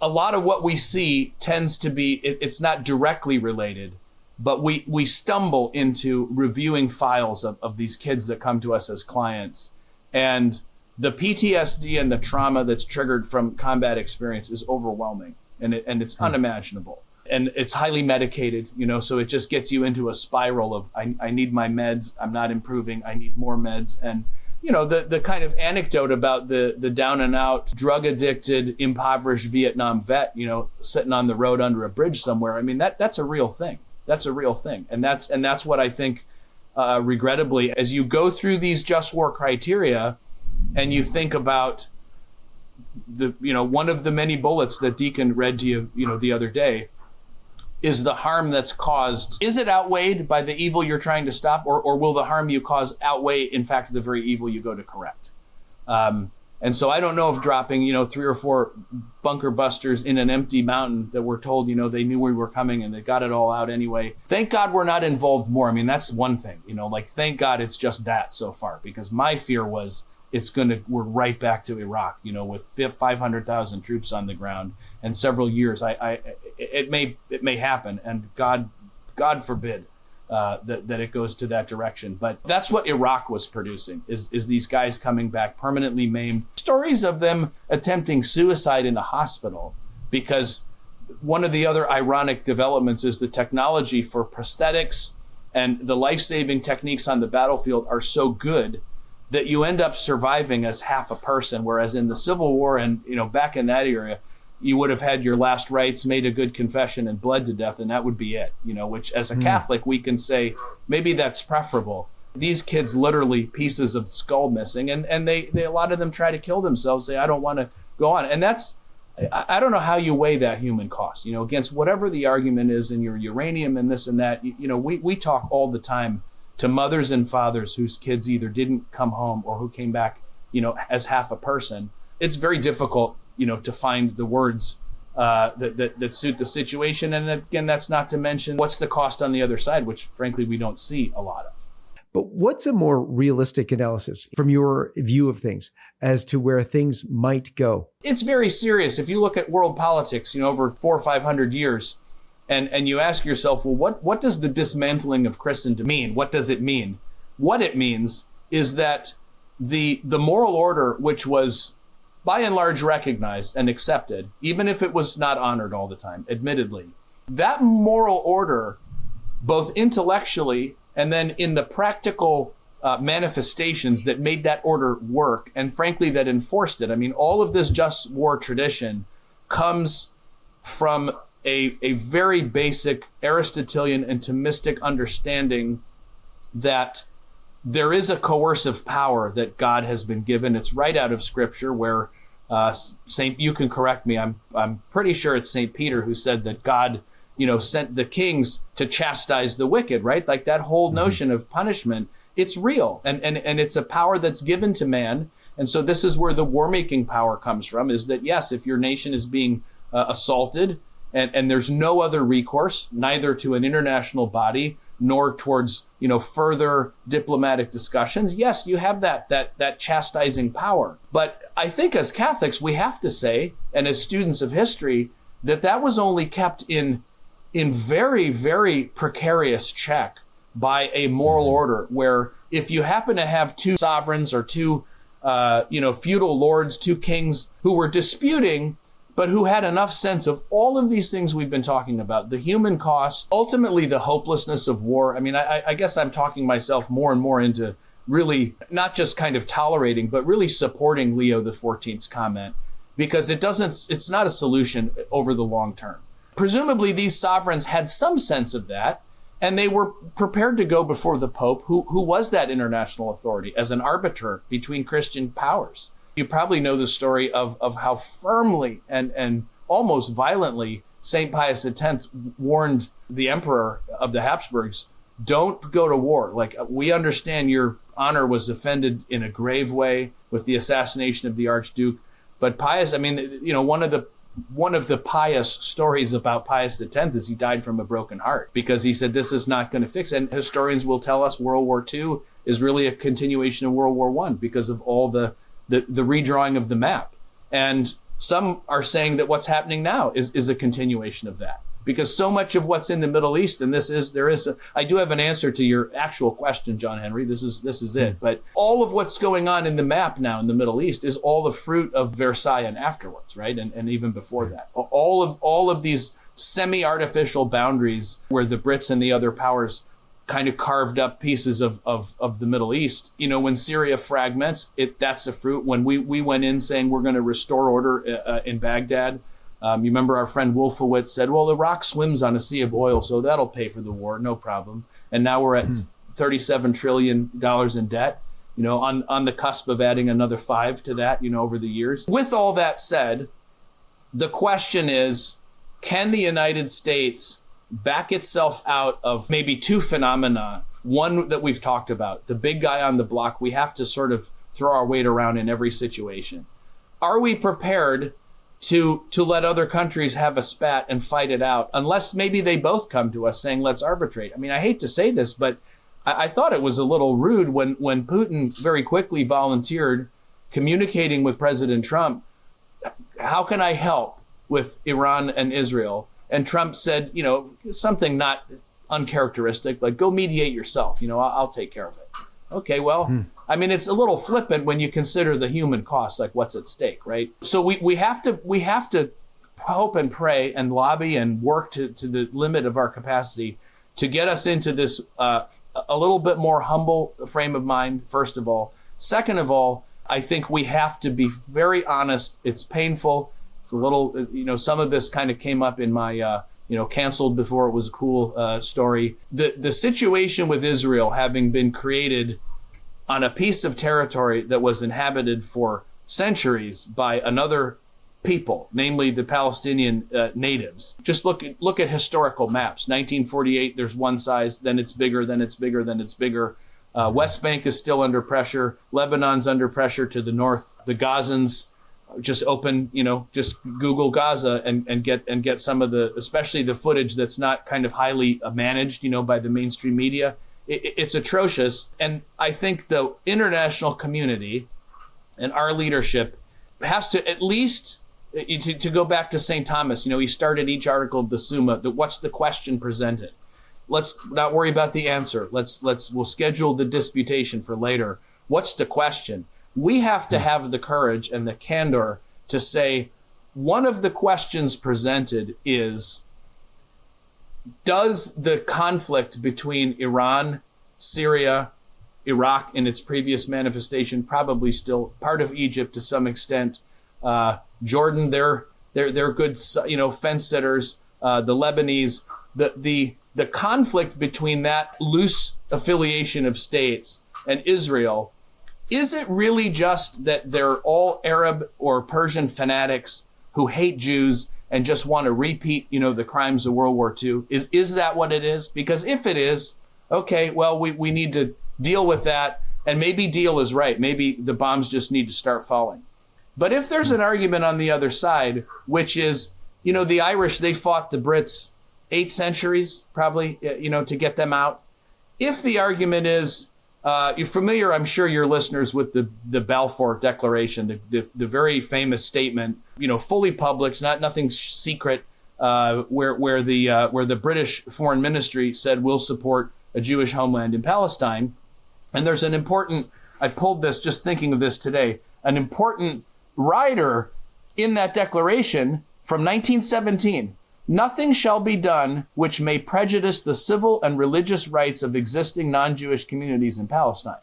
A lot of what we see tends to be, it's not directly related, but we stumble into reviewing files of these kids that come to us as clients. And the PTSD and the trauma that's triggered from combat experience is overwhelming, and it's unimaginable. And it's highly medicated, so it just gets you into a spiral of, I need my meds, I'm not improving, I need more meds. And the kind of anecdote about the down and out, drug addicted, impoverished Vietnam vet, sitting on the road under a bridge somewhere. I mean, that's a real thing. That's a real thing. And that's what I think, regrettably, as you go through these just war criteria and you think about one of the many bullets that Deacon read to you, the other day, is the harm that's caused. Is it outweighed by the evil you're trying to stop, or will the harm you cause outweigh, in fact, the very evil you go to correct? And so I don't know if dropping, 3 or 4 bunker busters in an empty mountain that we're told, they knew we were coming and they got it all out anyway. Thank God we're not involved more. I mean, that's one thing, thank God it's just that so far, because my fear was we're right back to Iraq, with 500,000 troops on the ground and several years. It may happen, and God forbid that it goes to that direction. But that's what Iraq was producing, is these guys coming back permanently maimed. Stories of them attempting suicide in a hospital, because one of the other ironic developments is the technology for prosthetics and the life-saving techniques on the battlefield are so good that you end up surviving as half a person, whereas in the Civil War and back in that area, you would have had your last rites, made a good confession, and bled to death, and that would be it. Which as a Catholic we can say maybe that's preferable. These kids literally pieces of skull missing, and they a lot of them try to kill themselves. Say I don't want to go on, and that's I don't know how you weigh that human cost. Against whatever the argument is in your uranium and this and that. We talk all the time to mothers and fathers whose kids either didn't come home or who came back, as half a person. It's very difficult, to find the words that suit the situation. And again, that's not to mention what's the cost on the other side, which frankly, we don't see a lot of. But what's a more realistic analysis from your view of things as to where things might go? It's very serious. If you look at world politics, over 400 or 500 years, and you ask yourself, well, what does the dismantling of Christendom mean? What does it mean? What it means is that the moral order, which was by and large recognized and accepted, even if it was not honored all the time, admittedly, that moral order, both intellectually and then in the practical manifestations that made that order work, and frankly, that enforced it. I mean, all of this just war tradition comes from a very basic Aristotelian and Thomistic understanding that there is a coercive power that God has been given. It's right out of Scripture, where you can correct me. I'm pretty sure it's St. Peter who said that God, sent the kings to chastise the wicked, right? Like that whole notion of punishment, it's real. And it's a power that's given to man. And so this is where the war-making power comes from, is that, yes, if your nation is being assaulted and there's no other recourse, neither to an international body nor towards, further diplomatic discussions, yes, you have that chastising power. But I think as Catholics, we have to say, and as students of history, that was only kept in very, very precarious check by a moral order, where if you happen to have two sovereigns or two, feudal lords, two kings who were disputing, but who had enough sense of all of these things we've been talking about, the human cost, ultimately the hopelessness of war. I mean, I guess I'm talking myself more and more into really not just kind of tolerating, but really supporting Leo XIV's comment, because it's not a solution over the long term. Presumably these sovereigns had some sense of that, and they were prepared to go before the Pope, who was that international authority, as an arbiter between Christian powers. You probably know the story of how firmly and almost violently St. Pius X warned the emperor of the Habsburgs, don't go to war. Like, we understand your honor was offended in a grave way with the assassination of the Archduke. But Pius, one of the pious stories about Pius X is he died from a broken heart, because he said, this is not going to fix it. And historians will tell us World War II is really a continuation of World War I because of all the redrawing of the map. And some are saying that what's happening now is a continuation of that, because so much of what's in the Middle East, and I do have an answer to your actual question, John-Henry, this is it. But all of what's going on in the map now in the Middle East is all the fruit of Versailles and afterwards, right? And even before that, all of these semi-artificial boundaries where the Brits and the other powers kind of carved up pieces of the Middle East. When Syria fragments, that's the fruit. When we went in saying we're going to restore order in Baghdad, you remember our friend Wolfowitz said, well, Iraq swims on a sea of oil, so that'll pay for the war, no problem. And now we're at $37 trillion in debt, on the cusp of adding another 5 to that, over the years. With all that said, the question is, can the United States back itself out of maybe two phenomena? One that we've talked about, the big guy on the block, we have to sort of throw our weight around in every situation. Are we prepared to let other countries have a spat and fight it out, unless maybe they both come to us saying, let's arbitrate? I mean, I hate to say this, but I thought it was a little rude when Putin very quickly volunteered communicating with President Trump, how can I help with Iran and Israel? And Trump said, something not uncharacteristic, like, go mediate yourself. I'll take care of it. Okay, well, I mean, it's a little flippant when you consider the human cost, like what's at stake, right? So we have to hope and pray and lobby and work to the limit of our capacity to get us into this a little bit more humble frame of mind, first of all. Second of all, I think we have to be very honest. It's painful. It's a little, some of this kind of came up in my, canceled before it was a cool story. The situation with Israel having been created on a piece of territory that was inhabited for centuries by another people, namely the Palestinian natives. Just look at historical maps. 1948, there's one size, then it's bigger, then it's bigger, then it's bigger. West Bank is still under pressure. Lebanon's under pressure to the north. The Gazans, just just Google Gaza and get some of especially the footage that's not kind of highly managed, by the mainstream media. It's atrocious. And I think the international community and our leadership has to at least, to go back to St. Thomas, he started each article of the Summa, what's the question presented? Let's not worry about the answer. We'll schedule the disputation for later. What's the question? We have to have the courage and the candor to say, one of the questions presented is, does the conflict between Iran, Syria, Iraq in its previous manifestation, probably still part of Egypt to some extent, Jordan, they're good, fence sitters, the Lebanese, the conflict between that loose affiliation of states and Israel, is it really just that they're all Arab or Persian fanatics who hate Jews and just want to repeat, the crimes of World War II? Is that what it is? Because if it is, okay, well, we need to deal with that. And maybe Deal is right. Maybe the bombs just need to start falling. But if there's an argument on the other side, which is, the Irish, they fought the Brits 8 centuries, probably, to get them out. If the argument is, you're familiar, I'm sure your listeners, with the Balfour Declaration, the very famous statement, fully public, nothing secret, where the British Foreign Ministry said we'll support a Jewish homeland in Palestine. And there's an important, I pulled this just thinking of this today, an important rider in that declaration from 1917. Nothing shall be done which may prejudice the civil and religious rights of existing non-Jewish communities in Palestine.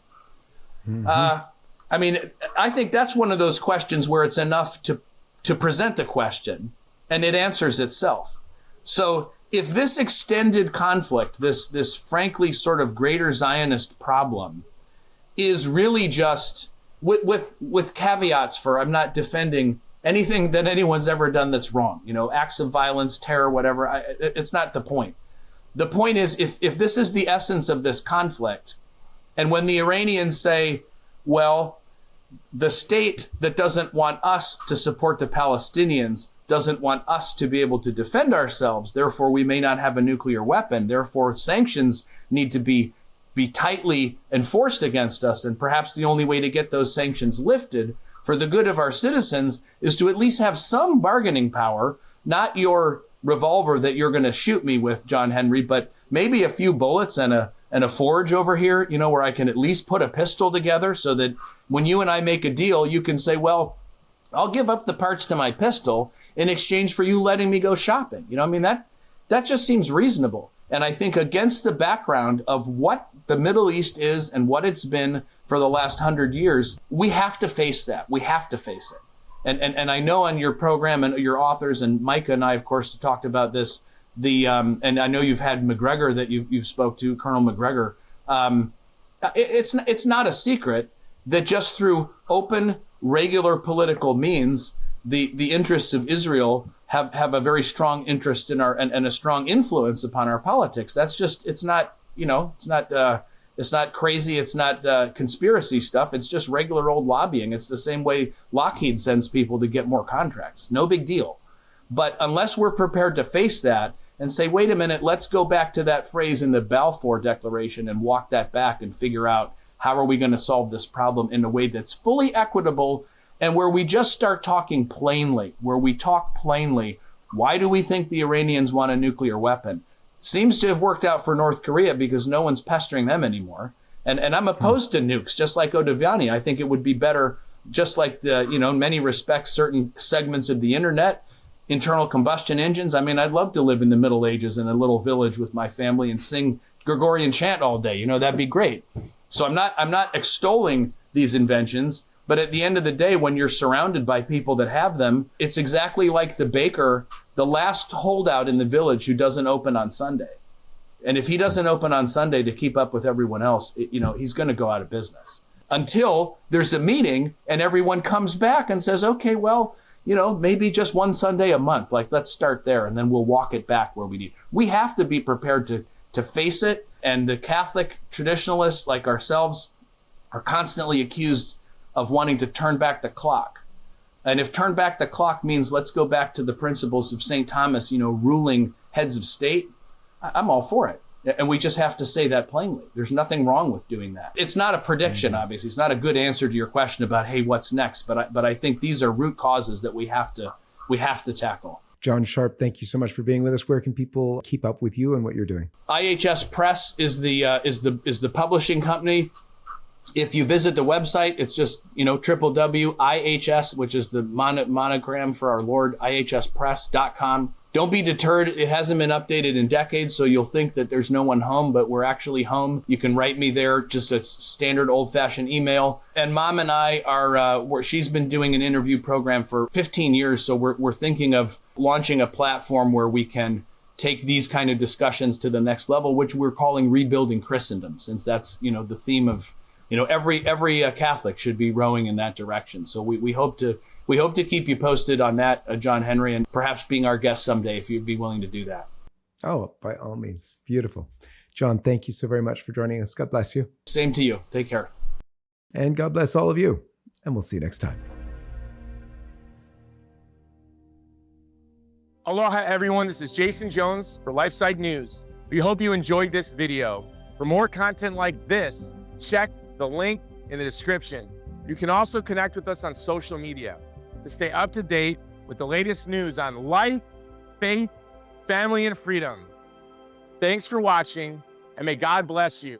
I think that's one of those questions where it's enough to present the question and it answers itself. So if this extended conflict, this frankly sort of greater Zionist problem, is really just with caveats for, I'm not defending anything that anyone's ever done that's wrong, acts of violence, terror, whatever. It's not the point. The point is, if this is the essence of this conflict, and when the Iranians say, well, the state that doesn't want us to support the Palestinians doesn't want us to be able to defend ourselves, therefore we may not have a nuclear weapon, therefore sanctions need to be tightly enforced against us, and perhaps the only way to get those sanctions lifted for the good of our citizens is to at least have some bargaining power, not your revolver that you're going to shoot me with, John-Henry, but maybe a few bullets and a forge over here, where I can at least put a pistol together so that when you and I make a deal, you can say, well, I'll give up the parts to my pistol in exchange for you letting me go shopping. That just seems reasonable. And I think against the background of what the Middle East is and what it's been for the last 100 years, we have to face that. We have to face it. And I know on your program and your authors, and Micah and I, of course, talked about this, and I know you've had McGregor that you've spoke to, Colonel McGregor. It's not a secret that just through open, regular political means, the interests of Israel have a very strong interest in our and a strong influence upon our politics. That's just, it's not crazy. It's not conspiracy stuff. It's just regular old lobbying. It's the same way Lockheed sends people to get more contracts. No big deal. But unless we're prepared to face that and say, wait a minute, let's go back to that phrase in the Balfour Declaration and walk that back and figure out how are we going to solve this problem in a way that's fully equitable and where we just start talking plainly, where we talk plainly. Why do we think the Iranians want a nuclear weapon? Seems to have worked out for North Korea because no one's pestering them anymore. And I'm opposed to nukes, just like Odeviani. I think it would be better, just like in many respects, certain segments of the internet, internal combustion engines. I mean, I'd love to live in the Middle Ages in a little village with my family and sing Gregorian chant all day. That'd be great. So I'm not extolling these inventions, but at the end of the day, when you're surrounded by people that have them, it's exactly like the baker, the last holdout in the village who doesn't open on Sunday. And if he doesn't open on Sunday to keep up with everyone else, he's going to go out of business until there's a meeting and everyone comes back and says, okay, well, maybe just one Sunday a month, let's start there and then we'll walk it back where we need. We have to be prepared to face it. And the Catholic traditionalists like ourselves are constantly accused of wanting to turn back the clock. And if turn back the clock means let's go back to the principles of St. Thomas, ruling heads of state, I'm all for it. And we just have to say that plainly. There's nothing wrong with doing that. It's not a prediction, obviously. It's not a good answer to your question about, hey, what's next? But I think these are root causes that we have to tackle. John Sharpe, thank you so much for being with us. Where can people keep up with you and what you're doing? IHS Press is the publishing company. If you visit the website, it's just, www.ihs, which is the monogram for our Lord, ihspress.com. Don't be deterred. It hasn't been updated in decades, so you'll think that there's no one home, but we're actually home. You can write me there, just a standard old-fashioned email. And Mom and I are, she's been doing an interview program for 15 years, so we're thinking of launching a platform where we can take these kind of discussions to the next level, which we're calling Rebuilding Christendom, since that's, the theme of every Catholic should be rowing in that direction. So we hope to keep you posted on that, John-Henry, and perhaps being our guest someday if you'd be willing to do that. Oh, by all means. Beautiful. John, thank you so very much for joining us. God bless you. Same to you. Take care. And God bless all of you. And we'll see you next time. Aloha, everyone. This is Jason Jones for LifeSite News. We hope you enjoyed this video. For more content like this, check the link in the description. You can also connect with us on social media to stay up to date with the latest news on life, faith, family, and freedom. Thanks for watching, and may God bless you.